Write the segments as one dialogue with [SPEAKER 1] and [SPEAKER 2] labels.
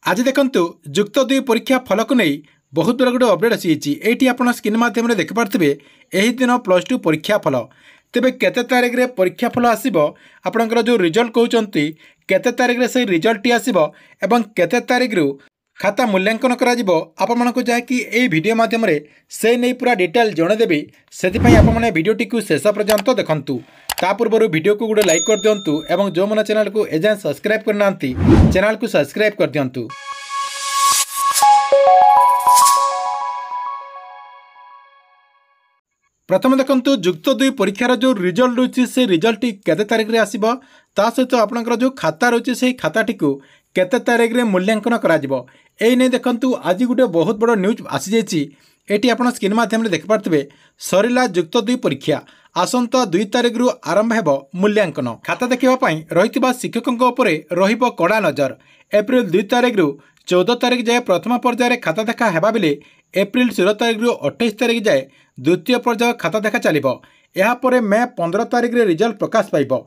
[SPEAKER 1] आज देखंतु जुक्त 2 परीक्षा फल को नहीं बहुत बड़ा गोटे अपडेट आसी एटी आप स्क्रीन माध्यम देखिपे यही दिन +2 परीक्षा फल तेबे केते तारीख रे परीक्षा फल आसीबो आपनकर जो रिजल्ट कहउचंती केते तारीख रे से रिजल्ट टी आसीबो एवं केते तारीख रु खाता मूल्यांकन करा जिवो आपमनको जाकी ए वीडियो माध्यम रे से नै पूरा डिटेल जणे देबी सेति पई आपमने वीडियो टी को शेष पर्यंत देखंतु ता पूर्व वीडियो को गोटे लाइक कर दियंतु एवं जो मन चैनल को एजाय सब्सक्राइब करनांती चैनल को सब्सक्राइब कर दियंतु। प्रथम देखंतु जुक्त 2 परीक्षार जो रिजल्ट रही से रिजल्ट केते तारीख रे आसीबो ता सहित आपनकर जो खाता रही से खाताटी को केते तारीख रे मूल्यांकन करा जिवो एई नै देखंतु आज गोटे बहुत बड़ न्यूज आसी जायछि एटी आपण स्क्रीन माध्यम रे देख पारथिबे सरिला जुक्त 2 परीक्षा आसंता 2 तारीख रु आरंभ हेबो मूल्यांकन खाता देखिबा पई रहितबा शिक्षकक उपरे रहिबो कड़ा नजर एप्रिल 2 तारीख रु 14 तारीख जाए प्रथम पर्यायर खाता देखा हेबा बेले एप्रिल 16 तारीख रु 28 तारीख जाए द्वितीय पर्याय खाता देखा चलिबो एहा परे मे 15 तारीख रे रिजल्ट प्रकाश पाइबो।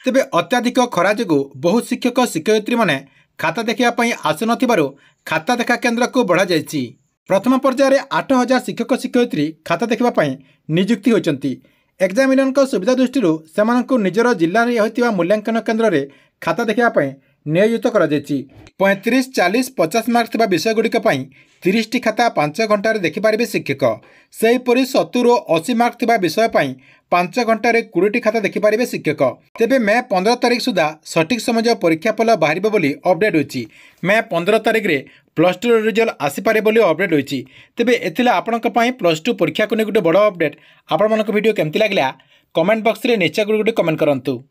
[SPEAKER 1] तेबे अत्याधिक खरा जगु बहुत शिक्षक शिक्षयित्री माने खाता देखिबा पई आसु नथिबारु खाता देखा केंद्र को बढ़ा जायछि। प्रथम पर्यायर 8000 शिक्षक शिक्षयित्री खाता देखिबा पई नियुक्ति होइचंती। एग्जामिनर को सुविधा दृष्टि सेमानंकु निजर जिल्ला रे होइतिबा मूल्यांकन केंद्र रे खाता देखिबा पई नियोजित करा जायछि। 35, 40, 50 मार्क थिबा विषय गुड़िक 30 टी खाता 5 घंटा देखिपारे शिक्षक सेहीपरि 70 और 80 मार्क थिबा विषय 5 घंटा 20 टी खाता देखिपारे शिक्षक। तेबे मे 15 तारीख सुधा सठिक समय परीक्षा फल बाहर बोली अपडेट होइछि। मे 15 तारीख रे +2 रिजल्ट आसीपारे बोली अपडेट होइछि। तेबे एथिला आपनक पई +2 परीक्षा को नै गोटे बड़ अपडेट। आपन मनक वीडियो केमति लागला कमेंट बॉक्स रे निचे गोटे कमेंट करंतु।